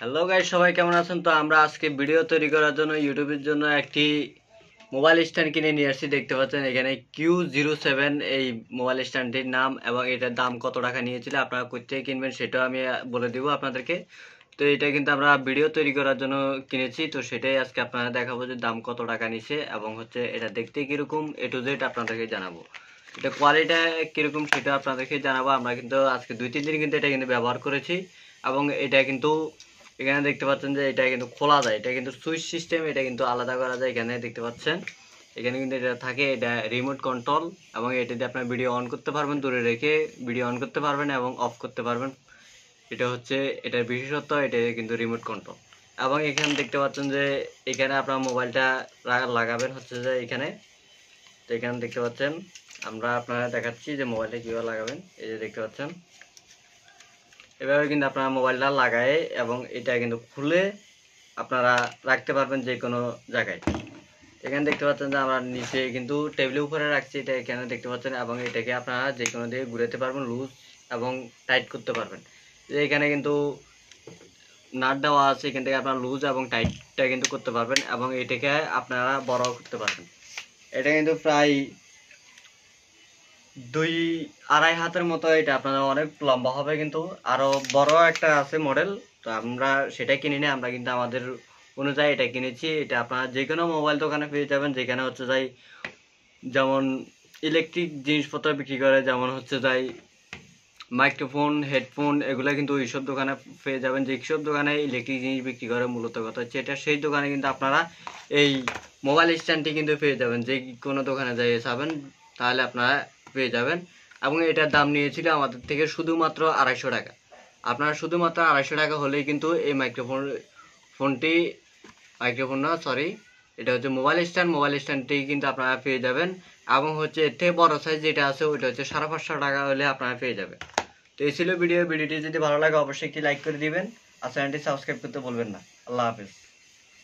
Hello guys, সবাই কেমন আছেন? তো আমরা আজকে ভিডিও তৈরি করার জন্য ইউটিউবের জন্য একটি মোবাইল স্ট্যান্ড কিনে নিয়ে আসছি। দেখতে পাচ্ছেন এখানে Q07 এই মোবাইল স্ট্যান্ডটির নাম এবং এটার দাম কত টাকা নিয়েছিল, আপনারা কোথায় কিনবেন সেটাও আমি বলে দিব আপনাদেরকে। তো এটা কিন্তু আমরা ভিডিও তৈরি করার জন্য কিনেছি, তো সেটাই আজকে আপনারা দেখাবো যে দাম কত টাকা নিছে এবং হচ্ছে এটা দেখতে কিরকম A to Z আপনাদেরকে জানাবো। এটা কোয়ালিটি কিরকম সেটা আপনাদেরকে জানাবো। আমরা কিন্তু আজকে 2-3 দিন কিন্তু এটা কিন্তু ব্যবহার করেছি এবং এটা কিন্তু এখানে দেখতে পাচ্ছেন যে এটা কিন্তু খোলা যায়, এটা কিন্তু সুইচ সিস্টেম, এটা কিন্তু আলাদা করা যায়। এখানে দেখতে পাচ্ছেন এখানে কিন্তু এটা থাকে, এটা রিমোট কন্ট্রোল এবং এটা দিয়ে আপনার ভিডিও অন করতে পারবেন, দূরে রেখে ভিডিও অন করতে পারবেন এবং অফ করতে পারবেন। এটা হচ্ছে এটার বিশেষত্ব, এটা কিন্তু রিমোট কন্ট্রোল। এবং এখানে দেখতে পাচ্ছেন যে এখানে আপনার মোবাইলটা লাগাবেন হচ্ছে যে এখানে। তো এখানে দেখতে পাচ্ছেন আমরা আপনারা দেখাচ্ছি যে মোবাইলটা কীভাবে লাগাবেন। এই যে দেখতে পাচ্ছেন এভাবে কিন্তু আপনারা মোবাইলটা লাগায় এবং এটা কিন্তু খুলে আপনারা রাখতে পারবেন যে কোনো জায়গায়। এখানে দেখতে পাচ্ছেন যে আমরা নিচে কিন্তু টেবিলের উপরে রাখছি, এটা এখানে দেখতে পাচ্ছেন এবং এটাকে আপনারা যে কোনো দিকে ঘুরাতে পারবেন, লুজ এবং টাইট করতে পারবেন। যে এখানে কিন্তু নাট দেওয়া আছে, এখান থেকে আপনারা লুজ এবং টাইটটা কিন্তু করতে পারবেন এবং এটাকে আপনারা বড় করতে পারবেন। এটা কিন্তু প্রায় 2-2.5 হাতের মতো, এটা আপনাদের অনেক লম্বা হবে, কিন্তু আরো বড় একটা আছে মডেল। তো আমরা সেটা কিনি না, আমরা কিন্তু আমাদের অনুযায়ী এটা কিনেছি। এটা আপনারা যে কোনো মোবাইল দোকানে পেয়ে যাবেন, যেখানে হচ্ছে যাই যেমন ইলেকট্রিক জিনিসপত্র বিক্রি করে, যেমন হচ্ছে যাই মাইক্রোফোন, হেডফোন, এগুলো কিন্তু ওইসব দোকানে পেয়ে যাবেন। যেসব দোকানে ইলেকট্রিক জিনিস বিক্রি করে, মূলত কথা হচ্ছে এটা সেই দোকানে কিন্তু আপনারা এই মোবাইল স্ট্যান্ডটি কিন্তু পেয়ে যাবেন। যে কোনো দোকানে যাই যাবেন তাহলে আপনারা পেয়ে যাবেন। এবং এটার দাম নিয়েছিল আমাদের থেকে শুধুমাত্র 250 টাকা। আপনারা শুধুমাত্র 250 টাকা হলেই কিন্তু এই মাইক্রোফোন না, সরি, এটা হচ্ছে মোবাইল স্ট্যান্ডটি কিন্তু আপনারা পেয়ে যাবেন। এবং হচ্ছে এর থেকে বড় সাইজ যেটা আছে ওইটা হচ্ছে 550 টাকা হলে আপনারা পেয়ে যাবেন। তো এই ছিল ভিডিওটি যদি ভালো লাগে অবশ্যই একটি লাইক করে দিবেন আর চ্যানেলটি সাবস্ক্রাইব করতে ভুলবেন না। আল্লাহ হাফেজ।